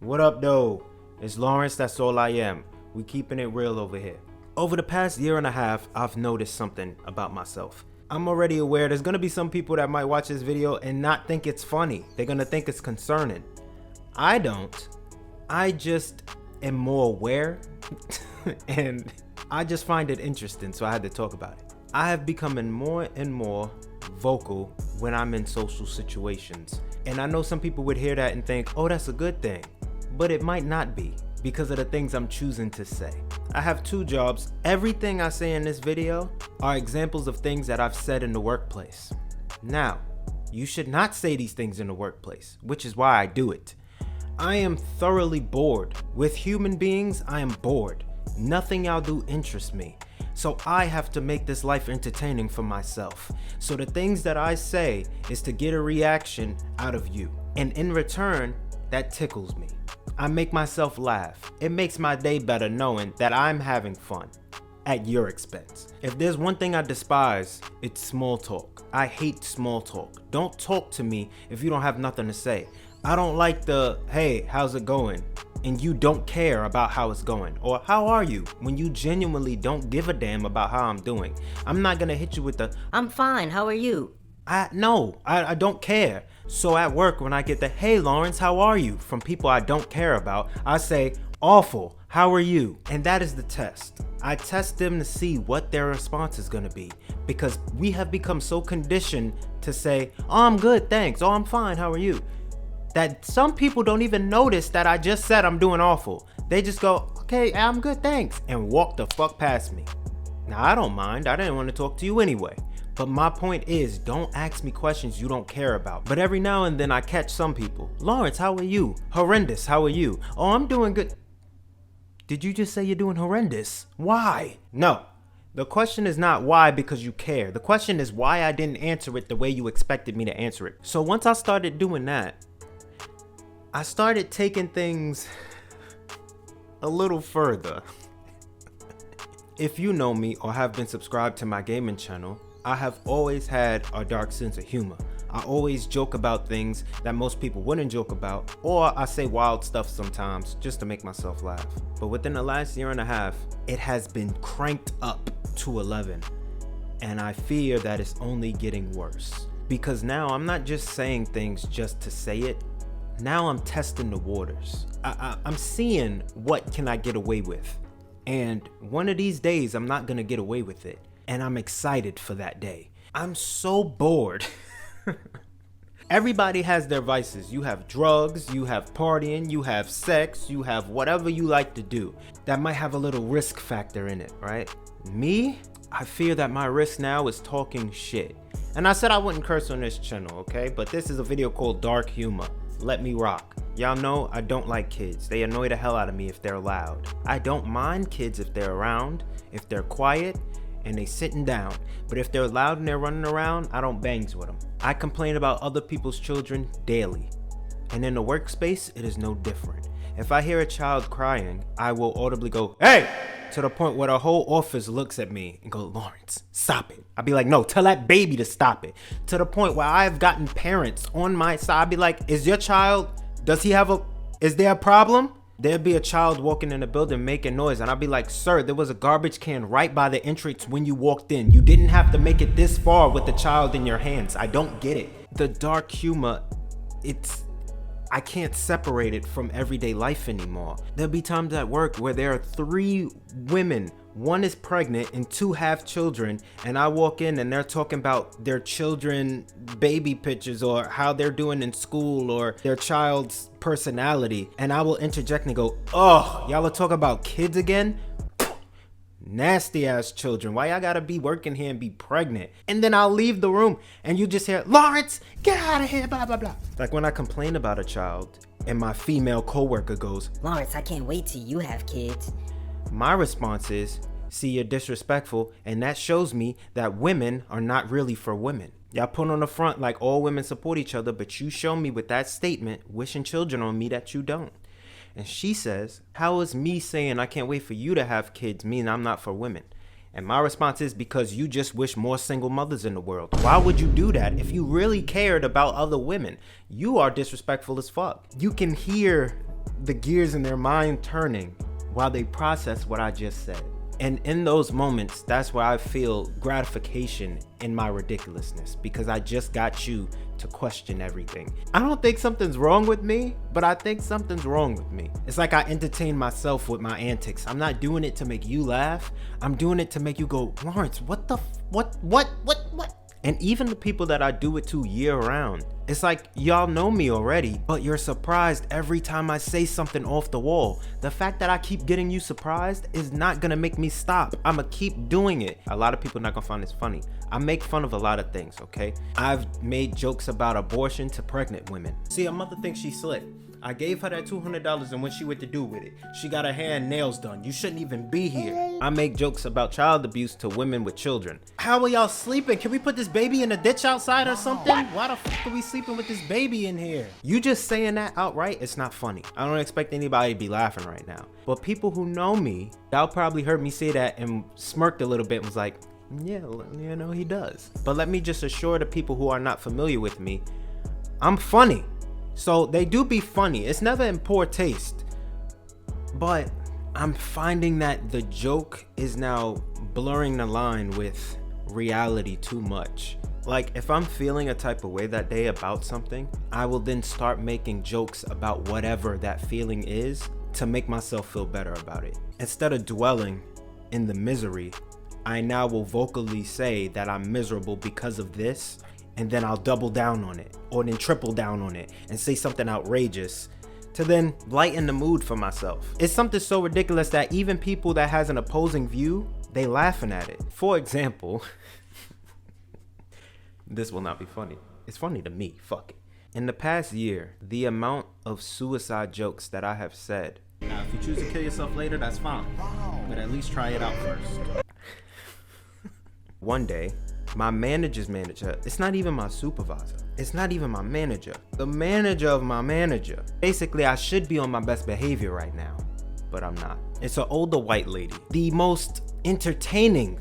What up, though? It's Lawrence, that's all I am. We keeping it real over here. Over the past year and a half, I've noticed something about myself. I'm already aware there's gonna be some people that might watch this video and not think it's funny. They're gonna think it's concerning. I don't. I just am more aware and I just find it interesting, so I had to talk about it. I have become more and more vocal when I'm in social situations. And I know some people would hear that and think, oh, that's a good thing. But it might not be because of the things I'm choosing to say. I have two jobs. Everything I say in this video are examples of things that I've said in the workplace. Now, you should not say these things in the workplace, which is why I do it. I am thoroughly bored. With human beings, I am bored. Nothing y'all do interests me. So I have to make this life entertaining for myself. So the things that I say is to get a reaction out of you. And in return, that tickles me. I make myself laugh. It makes my day better knowing that I'm having fun at your expense. If there's one thing I despise, it's small talk. I hate small talk. Don't talk to me if you don't have nothing to say. I don't like the, hey, how's it going? And you don't care about how it's going. Or how are you? When you genuinely don't give a damn about how I'm doing. I'm not gonna hit you with the, I'm fine, how are you? I don't care. So at work, when I get the, hey Lawrence, how are you? From people I don't care about, I say, awful, how are you? And that is the test. I test them to see what their response is gonna be. Because we have become so conditioned to say, oh, I'm good, thanks. Oh, I'm fine, how are you? That some people don't even notice that I just said I'm doing awful. They just go, okay, I'm good, thanks, and walk the fuck past me. Now, I don't mind. I didn't want to talk to you anyway. But my point is, don't ask me questions you don't care about. But every now and then I catch some people. Lawrence, how are you? Horrendous, how are you? Oh, I'm doing good. Did you just say you're doing horrendous? Why? No. The question is not why because you care. The question is why I didn't answer it the way you expected me to answer it. So once I started doing that, I started taking things a little further. If you know me or have been subscribed to my gaming channel, I have always had a dark sense of humor. I always joke about things that most people wouldn't joke about, or I say wild stuff sometimes just to make myself laugh. But within the last year and a half, it has been cranked up to 11, and I fear that it's only getting worse. Because now I'm not just saying things just to say it. Now I'm testing the waters. I'm seeing what can I get away with. And one of these days, I'm not gonna get away with it. And I'm excited for that day. I'm so bored. Everybody has their vices. You have drugs, you have partying, you have sex, you have whatever you like to do. That might have a little risk factor in it, right? Me, I fear that my risk now is talking shit. And I said I wouldn't curse on this channel, okay? But this is a video called Dark Humor. Let me rock. Y'all know I don't like kids. They annoy the hell out of me if they're loud. I don't mind kids if they're around, if they're quiet, and they sitting down. But if they're loud and they're running around, I don't bangs with them. I complain about other people's children daily. And in the workspace, it is no different. If I hear a child crying, I will audibly go, hey! To the point where the whole office looks at me and go, Lawrence, stop it. I'll be like, no, tell that baby to stop it. To the point where I've gotten parents on my side. I'll be like, is your child, is there a problem? There'd be a child walking in the building making noise, and I'd be like, sir, there was a garbage can right by the entrance when you walked in. You didn't have to make it this far with the child in your hands. I don't get it. The dark humor, I can't separate it from everyday life anymore. There'll be times at work where there are 3 women, 1 is pregnant and 2 have children, and I walk in and they're talking about their children baby pictures or how they're doing in school or their child's personality, and I will interject and go, oh, y'all are talking about kids again? Nasty ass children. Why y'all gotta be working here and be pregnant? And then I'll leave the room and you just hear, Lawrence, get out of here, blah, blah, blah. Like when I complain about a child and my female coworker goes, Lawrence, I can't wait till you have kids. My response is, see, you're disrespectful, and that shows me that women are not really for women. Y'all put on the front like all women support each other, but you show me with that statement, wishing children on me, that you don't. And she says, how is me saying I can't wait for you to have kids mean I'm not for women? And my response is, because you just wish more single mothers in the world. Why would you do that if you really cared about other women? You are disrespectful as fuck. You can hear the gears in their mind turning while they process what I just said. And in those moments, that's where I feel gratification in my ridiculousness, because I just got you to question everything. I don't think something's wrong with me, but I think something's wrong with me. It's like I entertain myself with my antics. I'm not doing it to make you laugh. I'm doing it to make you go, Lawrence, what the what? And even the people that I do it to year round, it's like y'all know me already, but you're surprised every time I say something off the wall. The fact that I keep getting you surprised is not gonna make me stop. I'ma keep doing it. A lot of people are not gonna find this funny. I make fun of a lot of things, okay? I've made jokes about abortion to pregnant women. See, a mother thinks she's slick. I gave her that $200 and what she went to do with it. She got her hair and nails done. You shouldn't even be here. I make jokes about child abuse to women with children. How are y'all sleeping? Can we put this baby in a ditch outside or something? Why the fuck are we sleeping with this baby in here? You just saying that outright, it's not funny. I don't expect anybody to be laughing right now. But people who know me, y'all probably heard me say that and smirked a little bit and was like, yeah, you know, he does. But let me just assure the people who are not familiar with me, I'm funny. So they do be funny. It's never in poor taste. But I'm finding that the joke is now blurring the line with reality too much. Like, if I'm feeling a type of way that day about something, I will then start making jokes about whatever that feeling is to make myself feel better about it. Instead of dwelling in the misery, I now will vocally say that I'm miserable because of this, and then I'll double down on it, or then triple down on it, and say something outrageous to then lighten the mood for myself. It's something so ridiculous that even people that has an opposing view, they laughing at it. For example, this will not be funny. It's funny to me, fuck it. In the past year, the amount of suicide jokes that I have said. Now, if you choose to kill yourself later, that's fine, but at least try it out first. One day, my manager's manager, it's not even my supervisor, it's not even my manager, the manager of my manager. Basically, I should be on my best behavior right now, but I'm not. It's an older white lady, the most entertaining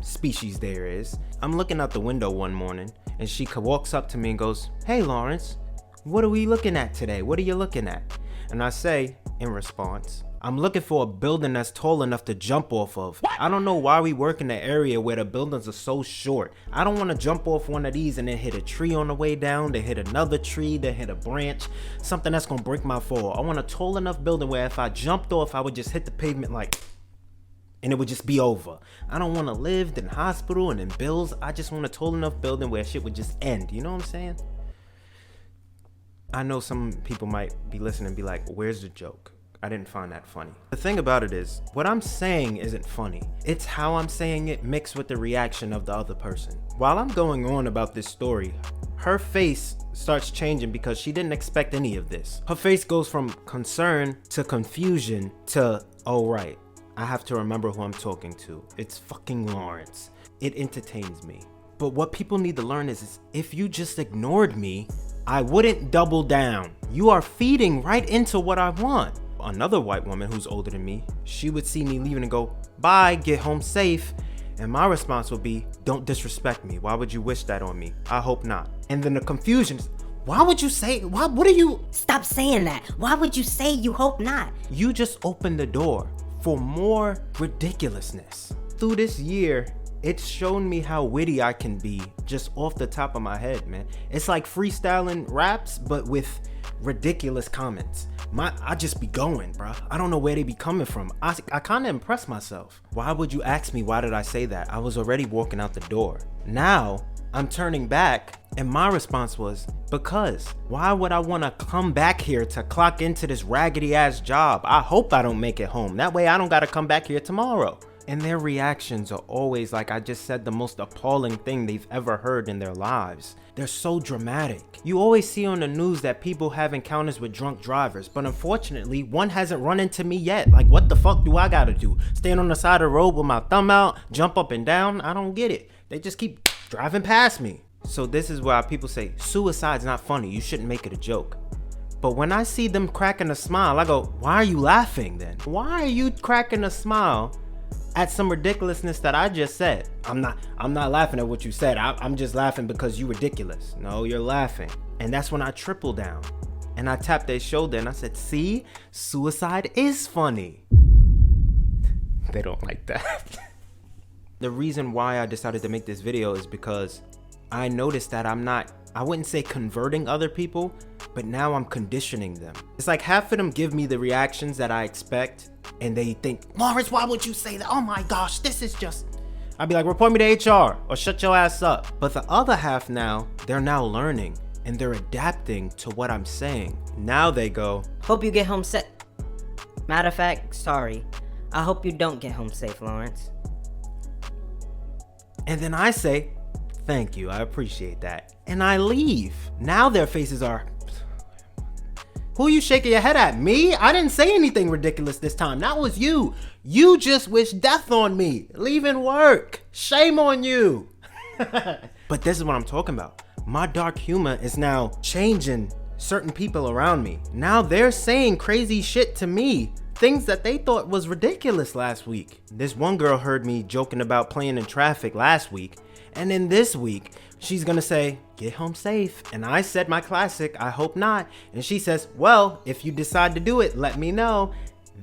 species there is. I'm looking out the window one morning and she walks up to me and goes, "Hey Lawrence, what are we looking at today? What are you looking at?" And I say in response, "I'm looking for a building that's tall enough to jump off of. I don't know why we work in an area where the buildings are so short. I don't want to jump off one of these and then hit a tree on the way down, then hit another tree, then hit a branch, something that's gonna break my fall. I want a tall enough building where if I jumped off, I would just hit the pavement like, and it would just be over. I don't want to live in hospital and in bills. I just want a tall enough building where shit would just end." You know what I'm saying? I know some people might be listening and be like, "Where's the joke? I didn't find that funny." The thing about it is, what I'm saying isn't funny. It's how I'm saying it mixed with the reaction of the other person. While I'm going on about this story, her face starts changing because she didn't expect any of this. Her face goes from concern to confusion to, "Oh right, I have to remember who I'm talking to. It's fucking Lawrence." It entertains me. But what people need to learn is if you just ignored me, I wouldn't double down. You are feeding right into what I want. Another white woman who's older than me, she would see me leaving and go, "Bye, get home safe." And my response would be, "Don't disrespect me. Why would you wish that on me? I hope not." And then the confusion is, why would you say, what are you? Stop saying that. Why would you say you hope not? You just opened the door for more ridiculousness. Through this year, it's shown me how witty I can be just off the top of my head, man. It's like freestyling raps, but with ridiculous comments. I just be going, bro. I don't know where they be coming from. I kind of impress myself. Why would you ask me why did I say that? I was already walking out the door. Now, I'm turning back, and my response was, because why would I want to come back here to clock into this raggedy ass job? I hope I don't make it home. That way I don't got to come back here tomorrow. And their reactions are always like I just said the most appalling thing they've ever heard in their lives. They're so dramatic. You always see on the news that people have encounters with drunk drivers, but unfortunately, one hasn't run into me yet. Like, what the fuck do I gotta do? Stand on the side of the road with my thumb out, jump up and down? I don't get it. They just keep driving past me. So this is why people say, suicide's not funny, you shouldn't make it a joke. But when I see them cracking a smile, I go, why are you laughing then? Why are you cracking a smile at some ridiculousness that I just said? I'm not laughing at what you said. I'm just laughing because you're ridiculous. No, you're laughing. And that's when I triple down And I tapped their shoulder and I said, see, suicide is funny. They don't like that. The reason why I decided to make this video is because I noticed that I wouldn't say converting other people, but now I'm conditioning them. It's like half of them give me the reactions that I expect and they think, Lawrence, why would you say that? Oh my gosh, this is just... I'd be like, report me to HR or shut your ass up. But the other half now, they're now learning and they're adapting to what I'm saying. Now they go, Hope you get home safe. Matter of fact, sorry. I hope you don't get home safe, Lawrence. and then I say, thank you, I appreciate that. And I leave. Now their faces are, who you shaking your head at? Me? I didn't say anything ridiculous this time. That was you. You just wished death on me. Leaving work. Shame on you. But this is what I'm talking about. My dark humor is now changing certain people around me. Now they're saying crazy shit to me. Things that they thought was ridiculous last week. This one girl heard me joking about playing in traffic last week. And then this week, she's gonna say, get home safe. And I said my classic, I hope not. And she says, well, if you decide to do it, let me know.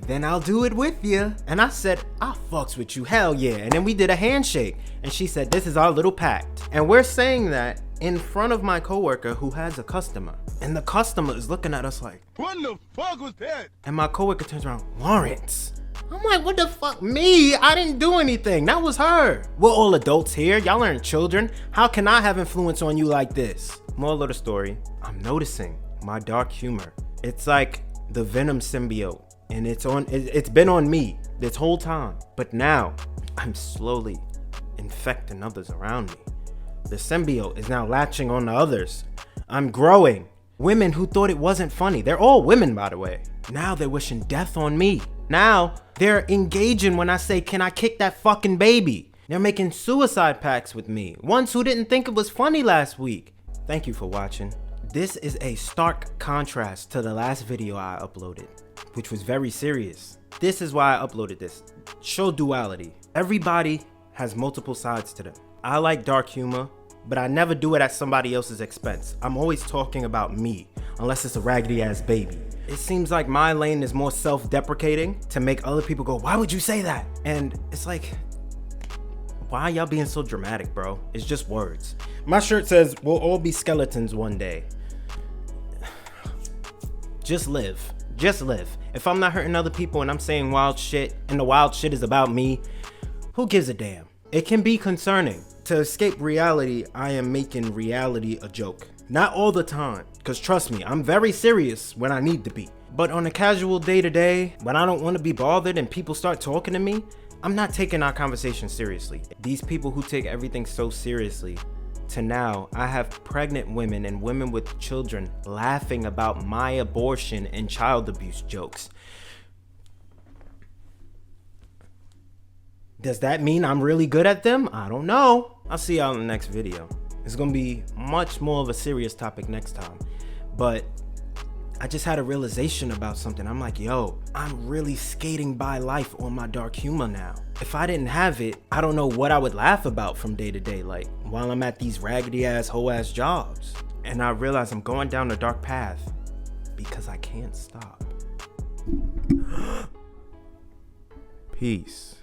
Then I'll do it with you. And I said, I fucks with you, hell yeah. And then we did a handshake. And she said, this is our little pact. And we're saying that in front of my coworker who has a customer. And the customer is looking at us like, what the fuck was that? and my coworker turns around, Lawrence. I'm like, what the fuck? Me? I didn't do anything. That was her. We're all adults here. Y'all aren't children. How can I have influence on you like this? Moral of the story, I'm noticing my dark humor. It's like the Venom symbiote. And it's been on me this whole time. But now I'm slowly infecting others around me. The symbiote is now latching on to others. I'm growing. Women who thought it wasn't funny. They're all women, by the way. Now they're wishing death on me. Now they're engaging when I say, can I kick that fucking baby? They're making suicide pacts with me. Ones who didn't think it was funny last week. Thank you for watching. This is a stark contrast to the last video I uploaded, which was very serious. This is why I uploaded this. Show duality. Everybody has multiple sides to them. I like dark humor, but I never do it at somebody else's expense. I'm always talking about me, unless it's a raggedy ass baby. It seems like my lane is more self-deprecating to make other people go, why would you say that? And it's like, why are y'all being so dramatic, bro? It's just words. My shirt says, we'll all be skeletons one day. Just live. Just live. If I'm not hurting other people and I'm saying wild shit and the wild shit is about me, who gives a damn? It can be concerning. To escape reality, I am making reality a joke. Not all the time, because trust me, I'm very serious when I need to be. But on a casual day-to-day, when I don't want to be bothered and people start talking to me, I'm not taking our conversation seriously. These people who take everything so seriously, to now, I have pregnant women and women with children laughing about my abortion and child abuse jokes. Does that mean I'm really good at them? I don't know. I'll see y'all in the next video. It's gonna be much more of a serious topic next time. But I just had a realization about something. I'm like, yo, I'm really skating by life on my dark humor now. If I didn't have it, I don't know what I would laugh about from day to day, like while I'm at these raggedy ass, hoe ass jobs. And I realize I'm going down a dark path because I can't stop. Peace.